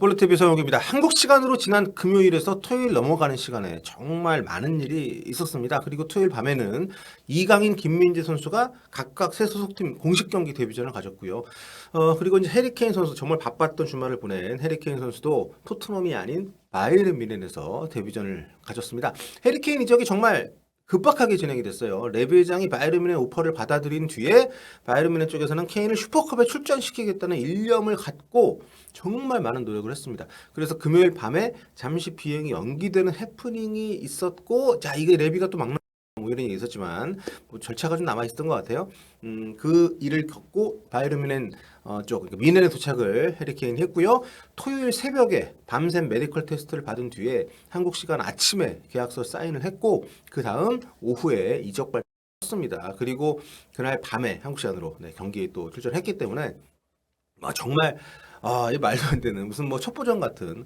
폴리티비 서영욱입니다. 한국 시간으로 지난 금요일에서 토요일 넘어가는 시간에 정말 많은 일이 있었습니다. 그리고 토요일 밤에는 이강인, 김민재 선수가 각각 새 소속팀 공식 경기 데뷔전을 가졌고요. 그리고 이제 해리케인 선수 정말 바빴던 주말을 보낸 해리케인 선수도 토트넘이 아닌 바이에른 뮌헨에서 데뷔전을 가졌습니다. 해리케인 이적이 정말 급박하게 진행이 됐어요. 레비 회장이 바이에른 뮌헨 오퍼를 받아들인 뒤에 바이에른 뮌헨 쪽에서는 케인을 슈퍼컵에 출전시키겠다는 일념을 갖고 정말 많은 노력을 했습니다. 그래서 금요일 밤에 잠시 비행이 연기되는 해프닝이 있었고, 자 이게 레비가 또 막는 뭐 이런 얘기 있었지만 뭐 절차가 좀 남아 있었던 것 같아요. 그 일을 겪고 바이에른 뮌헨 쪽 그러니까 뮌헨에 도착을 해리케인이 했고요. 토요일 새벽에 밤샘 메디컬 테스트를 받은 뒤에 한국 시간 아침에 계약서 사인을 했고 그 다음 오후에 이적 발표했습니다. 그리고 그날 밤에 한국 시간으로 경기에 또 출전했기 때문에 정말 이 말도 안 되는 무슨 뭐 첩보전 같은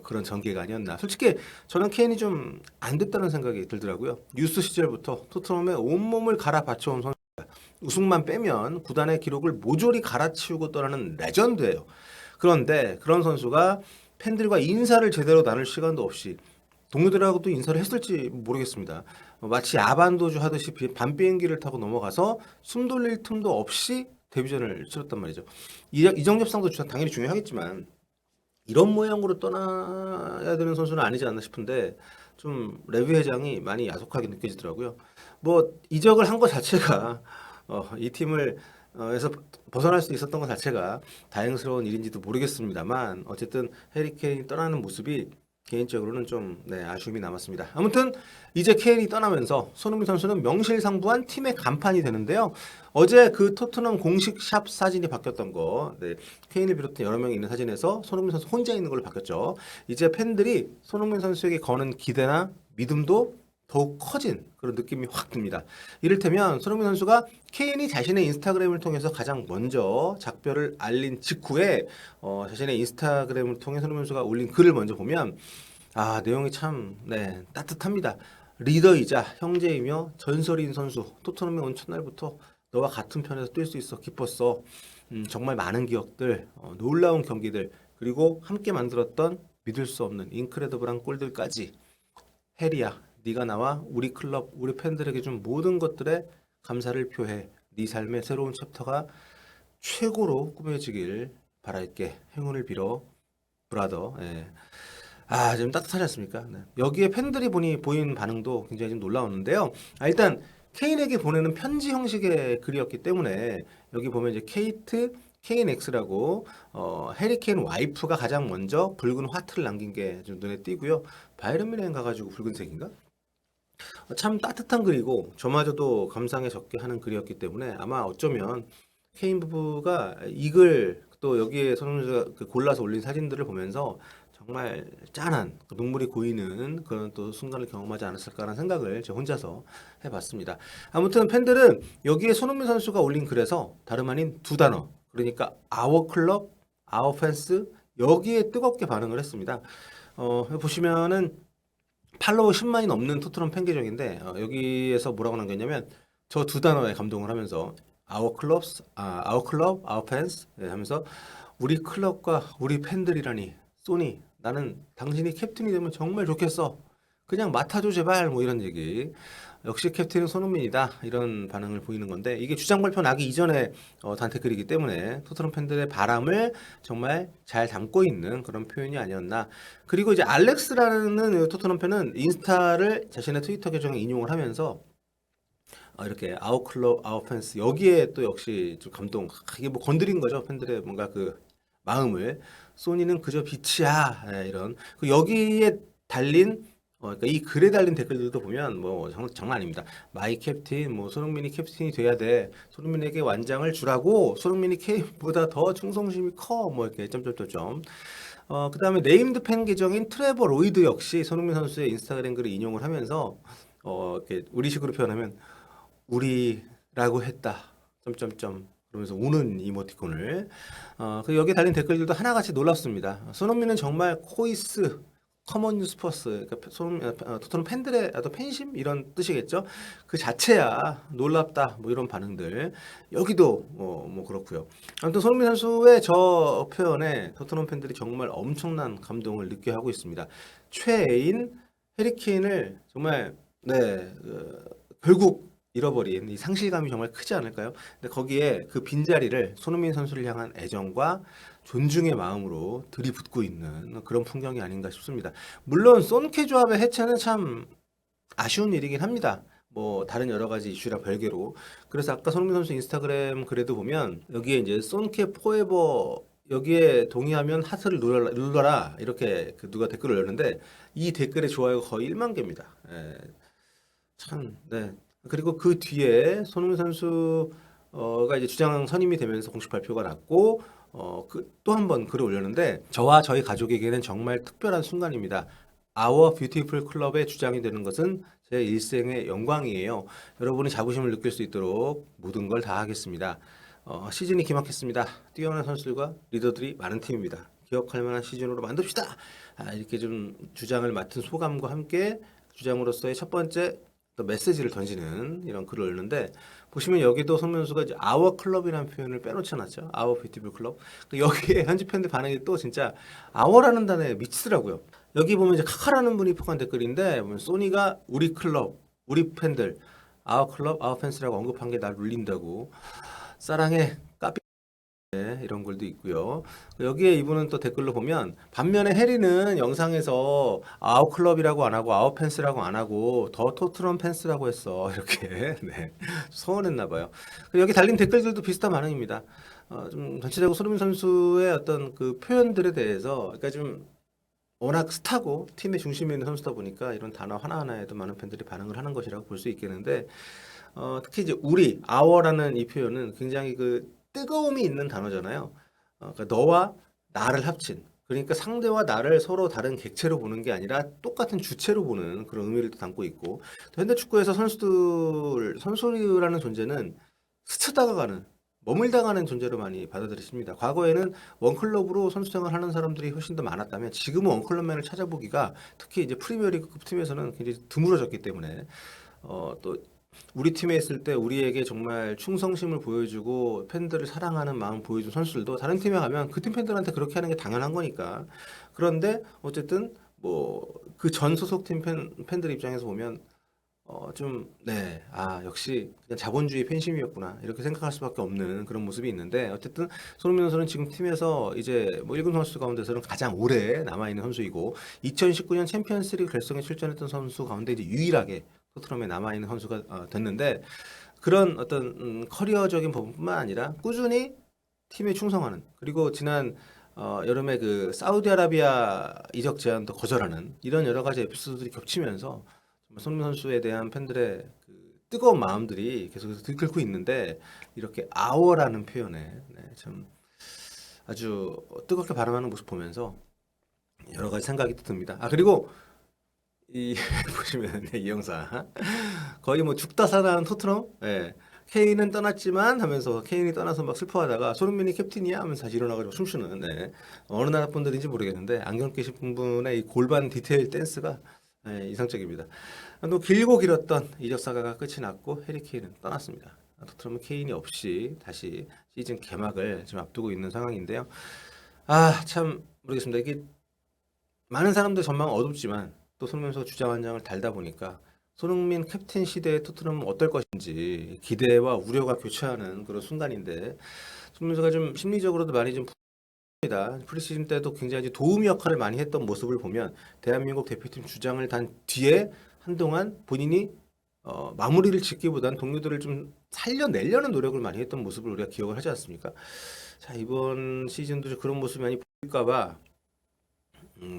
그런 전개가 아니었나. 솔직히 저는 케인이 좀 안 됐다는 생각이 들더라고요. 뉴스 시절부터 토트넘에 온몸을 갈아 바쳐온 선수. 우승만 빼면 구단의 기록을 모조리 갈아치우고 떠나는 레전드예요. 그런데 그런 선수가 팬들과 인사를 제대로 나눌 시간도 없이 동료들하고도 인사를 했을지 모르겠습니다. 마치 야반도주 하듯이 밤 비행기를 타고 넘어가서 숨 돌릴 틈도 없이 데뷔전을 치렀단 말이죠. 이적 협상도 당연히 중요하겠지만 이런 모양으로 떠나야 되는 선수는 아니지 않나 싶은데 좀 레비 회장이 많이 야속하게 느껴지더라고요. 뭐 이적을 한 것 자체가 이 팀을 에서 벗어날 수 있었던 것 자체가 다행스러운 일인지도 모르겠습니다만 어쨌든 해리 케인이 떠나는 모습이 개인적으로는 좀 아쉬움이 남았습니다. 아무튼 이제 케인이 떠나면서 손흥민 선수는 명실상부한 팀의 간판이 되는데요. 어제 그 토트넘 공식 샵 사진이 바뀌었던 거, 케인을 비롯한 여러 명이 있는 사진에서 손흥민 선수 혼자 있는 걸로 바뀌었죠. 이제 팬들이 손흥민 선수에게 거는 기대나 믿음도 더욱 커진 그런 느낌이 확 듭니다. 이를테면 손흥민 선수가 케인이 자신의 인스타그램을 통해서 가장 먼저 작별을 알린 직후에 자신의 인스타그램을 통해 손흥민 선수가 올린 글을 먼저 보면 내용이 참 따뜻합니다. 리더이자 형제이며 전설인 선수 토트넘에 온 첫날부터 너와 같은 편에서 뛸 수 있어 기뻤어. 정말 많은 기억들, 놀라운 경기들 그리고 함께 만들었던 믿을 수 없는 인크레더블한 골들까지 해리야 네가 나와 우리 클럽 우리 팬들에게 준 모든 것들에 감사를 표해 네 삶의 새로운 챕터가 최고로 꾸며지길 바랄게. 행운을 빌어 브라더. 예. 좀 따뜻하지 않습니까? 네. 여기에 팬들이 보인 반응도 굉장히 좀 놀라웠는데요. 일단 케인에게 보내는 편지 형식의 글이었기 때문에 여기 보면 이제 케이트 KNX라고 해리 케인 와이프가 가장 먼저 붉은 하트를 남긴 게 좀 눈에 띄고요. 바이에른 뮌헨 가가지고 붉은색인가? 참 따뜻한 글이고 저마저도 감상에 적게 하는 글이었기 때문에 아마 어쩌면 케인 부부가 이 글 또 여기에 손흥민가 골라서 올린 사진들을 보면서 정말 짠한 눈물이 고이는 그런 또 순간을 경험하지 않았을까라는 생각을 저 혼자서 해봤습니다. 아무튼 팬들은 여기에 손흥민 선수가 올린 글에서 다름 아닌 두 단어 그러니까 our club, our fans 여기에 뜨겁게 반응을 했습니다. 보시면은 팔로워 10만이 넘는 토트넘 팬 계정인데 여기에서 뭐라고 남겼냐면 저 두 단어에 감동을 하면서 our club, our fans 하면서 우리 클럽과 우리 팬들이라니 소니 나는 당신이 캡틴이 되면 정말 좋겠어. 그냥 맡아줘 제발 뭐 이런 얘기. 역시 캡틴은 손흥민이다 이런 반응을 보이는 건데 이게 주장 발표 나기 이전에 단테글이기 때문에 토트넘 팬들의 바람을 정말 잘 담고 있는 그런 표현이 아니었나. 그리고 이제 알렉스라는 토트넘 팬은 인스타를 자신의 트위터 계정에 인용을 하면서 이렇게 아웃클럽 아웃펜스 여기에 또 역시 좀 감동. 이게 뭐 건드린 거죠 팬들의 뭔가 그 마음을. 소니는 그저 빛이야 이런 여기에 달린 그러니까 이 글에 달린 댓글들도 보면 뭐 장난 아닙니다. 마이 캡틴, 뭐 손흥민이 캡틴이 돼야 돼. 손흥민에게 완장을 주라고. 손흥민이 케인보다 더 충성심이 커. 뭐 이렇게 점점점점. 그다음에 네임드 팬 계정인 트레버 로이드 역시 손흥민 선수의 인스타그램 글을 인용을 하면서 이렇게 우리식으로 표현하면 우리라고 했다. 점점점. 그러면서 우는 이모티콘을. 그 여기에 달린 댓글들도 하나같이 놀랍습니다. 손흥민은 정말 코이스 커먼 뉴스퍼스, 그러니까 토트넘 팬들의 어떤 팬심 이런 뜻이겠죠. 그 자체야 놀랍다 뭐 이런 반응들. 여기도 뭐 그렇고요. 아무튼 손흥민 선수의 저 표현에 토트넘 팬들이 정말 엄청난 감동을 느껴 하고 있습니다. 최애인 해리케인을 정말 네 결국 잃어버린 이 상실감이 정말 크지 않을까요? 근데 거기에 그 빈자리를 손흥민 선수를 향한 애정과 존중의 마음으로 들이붓고 있는 그런 풍경이 아닌가 싶습니다. 물론 손케 조합의 해체는 참 아쉬운 일이긴 합니다. 뭐 다른 여러 가지 이슈라 별개로. 그래서 아까 손흥민 선수 인스타그램 글에도 보면 여기에 이제 손케 포에버 여기에 동의하면 하트를 눌러라 이렇게 그 누가 댓글을 올렸는데 이 댓글의 좋아요가 거의 1만 개입니다. 예, 참, 네. 그리고 그 뒤에 손흥민 선수가 이제 주장 선임이 되면서 공식 발표가 났고, 또 한 번 글을 올렸는데, 저와 저희 가족에게는 정말 특별한 순간입니다. Our Beautiful 클럽의 주장이 되는 것은 제 일생의 영광이에요. 여러분이 자부심을 느낄 수 있도록 모든 걸 다 하겠습니다. 시즌이 기막혔습니다. 뛰어난 선수들과 리더들이 많은 팀입니다. 기억할 만한 시즌으로 만듭시다. 이렇게 좀 주장을 맡은 소감과 함께 주장으로서의 첫 번째 또 메시지를 던지는 이런 글을 올렸는데 보시면 여기도 손명수가 이제 아워 클럽이라는 표현을 빼놓지 않았죠. 아워 뷰티풀 클럽. 여기에 현지 팬들 반응이 또 진짜 아워라는 단어에 미치더라고요. 여기 보면 이제 카카라는 분이 폭한 댓글인데 보면 소니가 우리 클럽, 우리 팬들, 아워 클럽, 아워 팬스라고 언급한 게 날 울린다고. 사랑해. 네, 이런 글도 있고요. 여기에 이분은 또 댓글로 보면 반면에 해리는 영상에서 아웃클럽이라고 안 하고 아웃펜스라고 안 하고 더 토트넘 펜스라고 했어. 이렇게 네, 서운했나 봐요. 여기 달린 댓글들도 비슷한 반응입니다. 좀 전체적으로 손흥민 선수의 어떤 그 표현들에 대해서 그러니까 좀 워낙 스타고 팀의 중심에 있는 선수다 보니까 이런 단어 하나하나에도 많은 팬들이 반응을 하는 것이라고 볼 수 있겠는데 특히 이제 우리, 아워라는 이 표현은 굉장히 그 뜨거움이 있는 단어잖아요. 그러니까 너와 나를 합친. 그러니까 상대와 나를 서로 다른 객체로 보는 게 아니라 똑같은 주체로 보는 그런 의미를 또 담고 있고 또 현대 축구에서 선수라는 존재는 스쳐다가가는 머물다가는 존재로 많이 받아들여집니다. 과거에는 원클럽으로 선수 생활하는 사람들이 훨씬 더 많았다면 지금은 원클럽맨을 찾아보기가 특히 이제 프리미어리그급 팀에서는 굉장히 드물어졌기 때문에 또 우리 팀에 있을 때 우리에게 정말 충성심을 보여주고 팬들을 사랑하는 마음 보여준 선수들도 다른 팀에 가면 그 팀 팬들한테 그렇게 하는 게 당연한 거니까. 그런데 어쨌든 뭐 그 전 소속팀 팬들 입장에서 보면 네, 역시 그냥 자본주의 팬심이었구나 이렇게 생각할 수밖에 없는 그런 모습이 있는데 어쨌든 손흥민 선수는 지금 팀에서 이제 뭐 1군 선수 가운데서는 가장 오래 남아 있는 선수이고 2019년 챔피언스리그 결승에 출전했던 선수 가운데 이제 유일하게 토트넘에 남아 있는 선수가 됐는데 그런 어떤 커리어적인 부분뿐만 아니라 꾸준히 팀에 충성하는 그리고 지난 여름에 그 사우디아라비아 이적 제안도 거절하는 이런 여러 가지 에피소드들이 겹치면서 정말 손흥민 선수에 대한 팬들의 그 뜨거운 마음들이 계속해서 들끓고 있는데 이렇게 아워라는 표현에 네, 참 아주 뜨겁게 발음하는 모습 보면서 여러 가지 생각이 듭니다. 그리고 이 보시면 이 영상 거의 뭐 죽다 살아난 토트넘 예. 케인은 떠났지만 하면서 케인이 떠나서 막 슬퍼하다가 손흥민이 캡틴이야 하면서 다시 일어나가지고 춤추는 네. 어느 나라 분들인지 모르겠는데 안경 끼신 분의 이 골반 디테일 댄스가 이상적입니다. 또 길고 길었던 이적 사가가 끝이 났고 해리 케인은 떠났습니다. 토트넘은 케인이 없이 다시 시즌 개막을 지금 앞두고 있는 상황인데요. 참 모르겠습니다. 이게 많은 사람들 전망은 어둡지만 또 손흥민 선수 주장 한 장을 달다 보니까 손흥민 캡틴 시대의 토트넘은 어떨 것인지 기대와 우려가 교차하는 그런 순간인데 손흥민 선수가 좀 심리적으로도 많이 좀 니다 프리시즌 때도 굉장히 도움 역할을 많이 했던 모습을 보면 대한민국 대표팀 주장을 단 뒤에 한동안 본인이 마무리를 짓기보단 동료들을 좀 살려내려는 노력을 많이 했던 모습을 우리가 기억을 하지 않습니까? 자, 이번 시즌도 그런 모습이 많이 보일까봐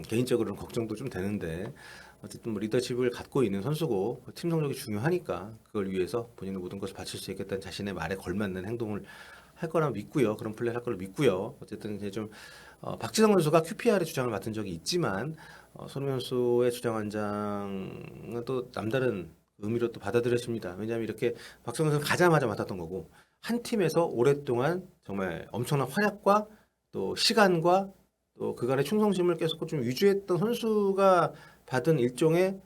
개인적으로는 걱정도 좀 되는데 어쨌든 뭐 리더십을 갖고 있는 선수고 팀 성적이 중요하니까 그걸 위해서 본인의 모든 것을 바칠 수 있겠다는 자신의 말에 걸맞는 행동을 할 거라 믿고요. 그런 플레이를 할 걸로 믿고요. 어쨌든 이제 좀 박지성 선수가 QPR의 주장을 맡은 적이 있지만 손흥민 선수의 주장 한 장은 또 남다른 의미로 또 받아들여집니다. 왜냐하면 이렇게 박지성 선수는 가자마자 맡았던 거고 한 팀에서 오랫동안 정말 엄청난 활약과 또 시간과 또 또 그간의 충성심을 계속 좀 유지했던 선수가 받은 일종의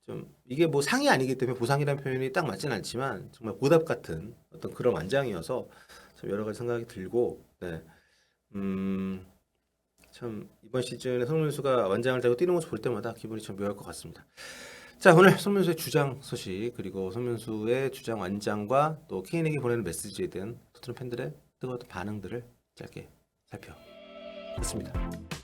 좀 이게 뭐 상이 아니기 때문에 보상이라는 표현이 딱 맞진 않지만 정말 보답 같은 어떤 그런 완장이어서 참 여러 가지 생각이 들고 네. 참 이번 시즌에 손흥민수가 완장을 달고 뛰는 모습 볼 때마다 기분이 참 묘할 것 같습니다. 자, 오늘 손민수의 주장 소식 그리고 손민수의 주장 완장과 또 케인에게 보내는 메시지에 대한 토트넘 팬들의 뜨거운 반응들을 짧게 살펴봤습니다.